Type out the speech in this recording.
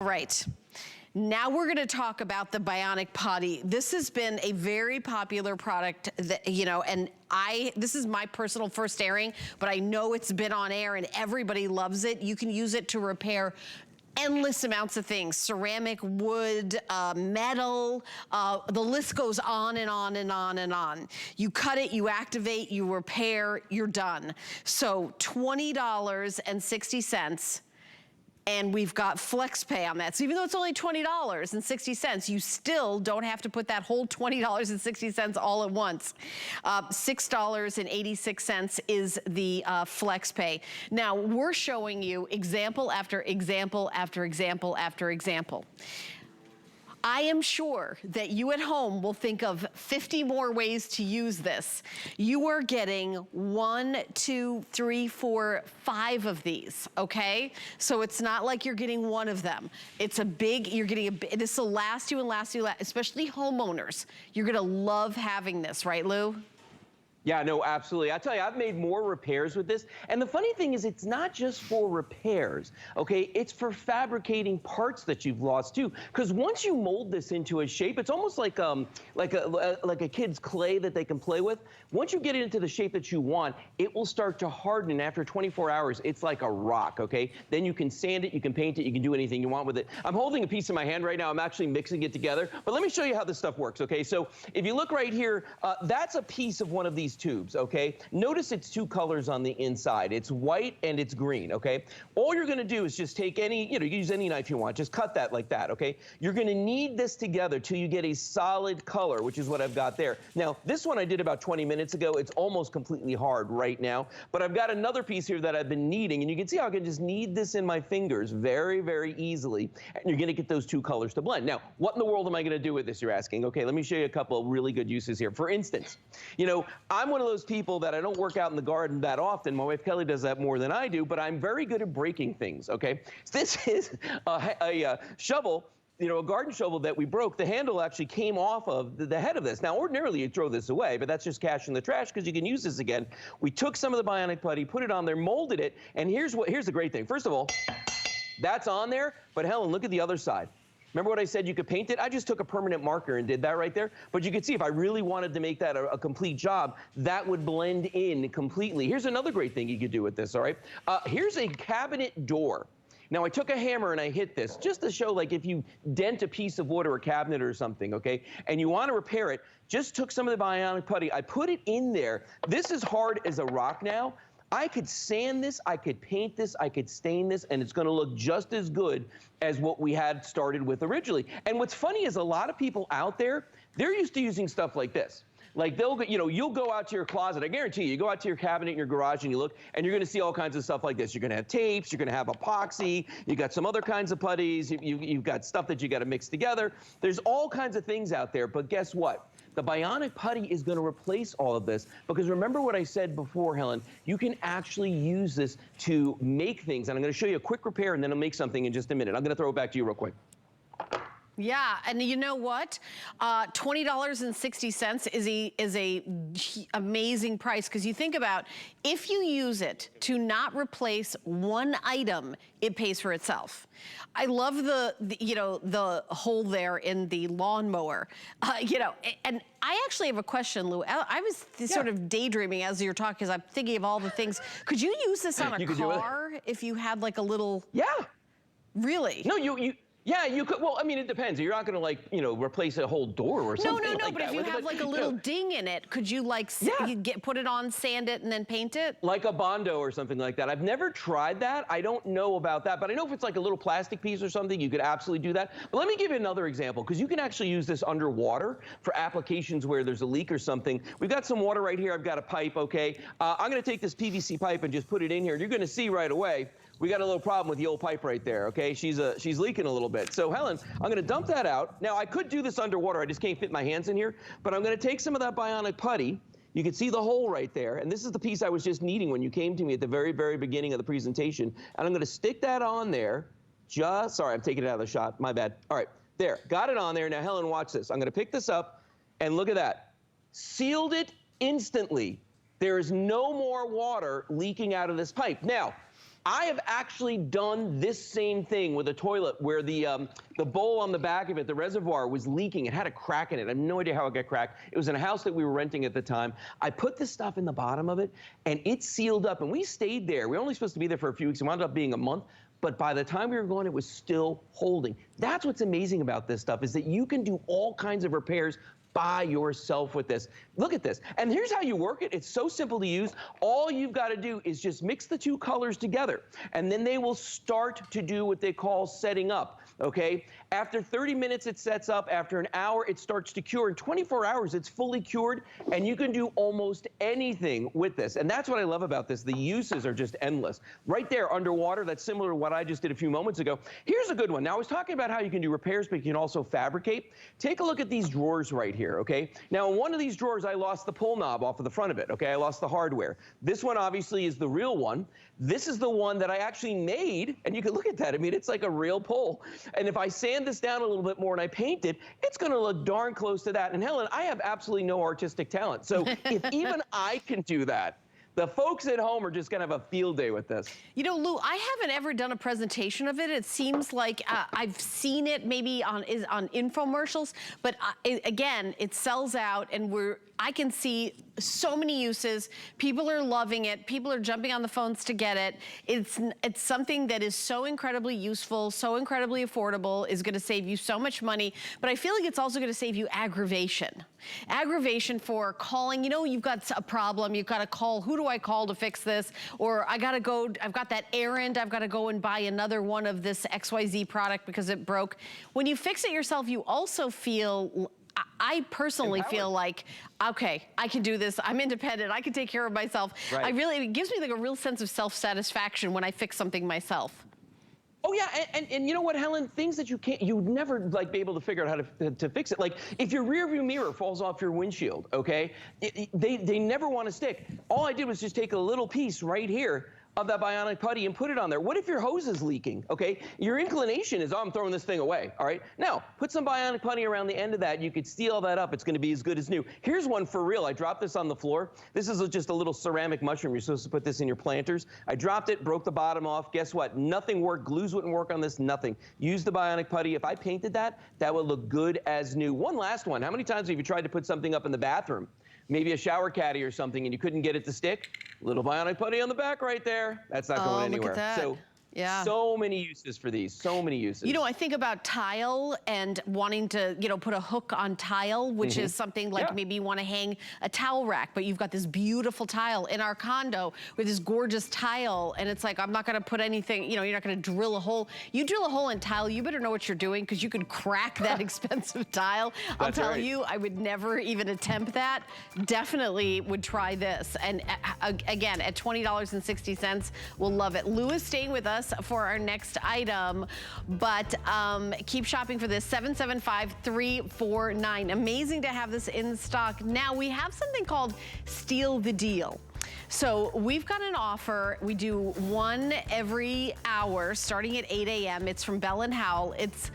Right. Now we're going to talk about the Bionic Putty. This has been a very popular product that, you know, and this is my personal first airing, but I know it's been on air and everybody loves it. You can use it to repair endless amounts of things: ceramic, wood, metal, the list goes on and on and on and on. You cut it, you activate, you repair, you're done. So $20.60. And we've got flex pay on that. So even though it's only $20.60, you still don't have to put that whole $20.60 all at once. $6.86 is the flex pay. Now, we're showing you example after example after example after example. I am sure that you at home will think of 50 more ways to use this. You are getting 1, 2, 3, 4, 5 of these, okay? So it's not like you're getting one of them. It's a big, you're getting a big, this will last you and last you, especially homeowners. You're gonna love having this, right, Lou? Yeah, no, absolutely. I tell you, I've made more repairs with this. And the funny thing is, it's not just for repairs, okay? It's for fabricating parts that you've lost too. Because once you mold this into a shape, it's almost like a kid's clay that they can play with. Once you get it into the shape that you want, it will start to harden. And after 24 hours, it's like a rock, okay? Then you can sand it, you can paint it, you can do anything you want with it. I'm holding a piece in my hand right now. I'm actually mixing it together. But let me show you how this stuff works, okay? So if you look right here, that's a piece of one of these tubes, okay? Notice it's 2 colors on the inside. It's white and it's green, okay? All you're gonna do is just take any, you know, you can use any knife you want, just cut that like that, okay? You're gonna knead this together till you get a solid color, which is what I've got there. Now, this one I did about 20 minutes ago. It's almost completely hard right now, but I've got another piece here that I've been kneading, and you can see how I can just knead this in my fingers very, very easily, and you're gonna get those 2 colors to blend. Now, what in the world am I gonna do with this, you're asking? Okay, let me show you a couple of really good uses here. For instance, you know, I'm one of those people that I don't work out in the garden that often. My wife Kelly does that more than I do, but I'm very good at breaking things, okay? This is a shovel, you know, a garden shovel that we broke. The handle actually came off of the head of this. Now, ordinarily you'd throw this away, but that's just cash in the trash because you can use this again. We took some of the Bionic Putty, put it on there, molded it, and here's the great thing. First of all, that's on there, but Helen, look at the other side. Remember what I said you could paint it? I just took a permanent marker and did that right there. But you can see if I really wanted to make that a complete job, that would blend in completely. Here's another great thing you could do with this, all right? Here's a cabinet door. Now, I took a hammer and I hit this just to show, like, if you dent a piece of wood or a cabinet or something, okay, and you want to repair it, just took some of the Bionic Putty. I put it in there. This is hard as a rock now. I could sand this, I could paint this, I could stain this, and it's gonna look just as good as what we had started with originally. And what's funny is a lot of people out there, they're used to using stuff like this. Like they'll, you know, you'll go out to your closet, I guarantee you go out to your cabinet in your garage and you look, and you're gonna see all kinds of stuff like this. You're gonna have tapes, you're gonna have epoxy, you got some other kinds of putties, you've got stuff that you gotta mix together. There's all kinds of things out there, but guess what? The Bionic Putty is going to replace all of this, because remember what I said before, Helen, you can actually use this to make things, and I'm going to show you a quick repair and then I'll make something in just a minute. I'm going to throw it back to you real quick. Yeah, and you know what? $20.60 is a amazing price, because you think about, if you use it to not replace one item, it pays for itself. I love the you know, the hole there in the lawnmower, you know, and I actually have a question, Lou. I was sort of daydreaming as you're talking, because I'm thinking of all the things. Could you use this on a car if you had like a little? Yeah. Really? No, yeah, you could. Well, I mean, it depends. You're not going to, like, you know, replace a whole door or something. No, like but that. if you have like a little ding in it, could you like put it on, sand it, and then paint it? Like a Bondo or something like that. I've never tried that. I don't know about that, but I know if it's like a little plastic piece or something, you could absolutely do that. But let me give you another example, because you can actually use this underwater for applications where there's a leak or something. We've got some water right here. I've got a pipe, okay? I'm going to take this PVC pipe and just put it in here. You're going to see right away, we got a little problem with the old pipe right there, okay? She's leaking a little bit. So Helen, I'm gonna dump that out. Now, I could do this underwater. I just can't fit my hands in here. But I'm gonna take some of that Bionic Putty. You can see the hole right there. And this is the piece I was just kneading when you came to me at the very, very beginning of the presentation. And I'm gonna stick that on there. Sorry, I'm taking it out of the shot. My bad. All right, there, got it on there. Now, Helen, watch this. I'm gonna pick this up, and look at that. Sealed it instantly. There is no more water leaking out of this pipe. Now, I have actually done this same thing with a toilet where the bowl on the back of it, the reservoir, was leaking. It had a crack in it. I have no idea how it got cracked. It was in a house that we were renting at the time. I put this stuff in the bottom of it, and it sealed up. And we stayed there. We were only supposed to be there for a few weeks. It wound up being a month. But by the time we were going, it was still holding. That's what's amazing about this stuff, is that you can do all kinds of repairs by yourself with this. Look at this. And here's how you work it. It's so simple to use. All you've got to do is just mix the two colors together, and then they will start to do what they call setting up. Okay? After 30 minutes, it sets up. After an hour, it starts to cure. In 24 hours, it's fully cured, and you can do almost anything with this. And that's what I love about this. The uses are just endless. Right there, underwater, that's similar to what I just did a few moments ago. Here's a good one. Now, I was talking about how you can do repairs, but you can also fabricate. Take a look at these drawers right here, okay? Now, in one of these drawers, I lost the pull knob off of the front of it, okay? I lost the hardware. This one, obviously, is the real one. This is the one that I actually made, and you can look at that. I mean, it's like a real pull. And if I sand this down a little bit more and I paint it, it's going to look darn close to that. And Helen, I have absolutely no artistic talent. So if even I can do that, the folks at home are just going to have a field day with this. You know, Lou, I haven't ever done a presentation of it. It seems like I've seen it maybe on infomercials, but again, it sells out, and I can see so many uses. People are loving it. People are jumping on the phones to get it. It's something that is so incredibly useful, so incredibly affordable, is gonna save you so much money, but I feel like it's also gonna save you aggravation. Aggravation for calling, you know, you've got a problem, you've gotta call, who do I call to fix this? Or I gotta go, I've got that errand, I've gotta go and buy another one of this XYZ product because it broke. When you fix it yourself, you also feel, I personally feel like, okay, I can do this. I'm independent. I can take care of myself. Right. It gives me like a real sense of self-satisfaction when I fix something myself. Oh yeah, and you know what, Helen? Things that you'd never like be able to figure out how to fix it. Like if your rear view mirror falls off your windshield, okay, they never want to stick. All I did was just take a little piece right here of that Bionic Putty and put it on there. What if your hose is leaking, okay? Your inclination is, oh, I'm throwing this thing away, all right? Now, put some Bionic Putty around the end of that. You could seal that up. It's gonna be as good as new. Here's one for real. I dropped this on the floor. This is just a little ceramic mushroom. You're supposed to put this in your planters. I dropped it, broke the bottom off. Guess what? Nothing worked. Glues wouldn't work on this, nothing. Use the Bionic Putty. If I painted that, that would look good as new. One last one. How many times have you tried to put something up in the bathroom? Maybe a shower caddy or something, and you couldn't get it to stick? Little Bionic Putty on the back right there. That's not going anywhere. Look at that. So, yeah. So many uses for these, so many uses. You know, I think about tile and wanting to, you know, put a hook on tile, which is something like maybe you want to hang a towel rack, but you've got this beautiful tile in our condo with this gorgeous tile, and it's like, I'm not going to put anything, you know, you're not going to drill a hole. You drill a hole in tile, you better know what you're doing, because you could crack that expensive tile. I'll tell you, I would never even attempt that. Definitely would try this. And again, at $20.60, we'll love it. Lou is staying with us for our next item, but keep shopping for this. 775-349. Amazing to have this in stock. Now we have something called Steal the Deal. So we've got an offer. We do one every hour starting at 8 a.m. It's from Bell & Howell. It's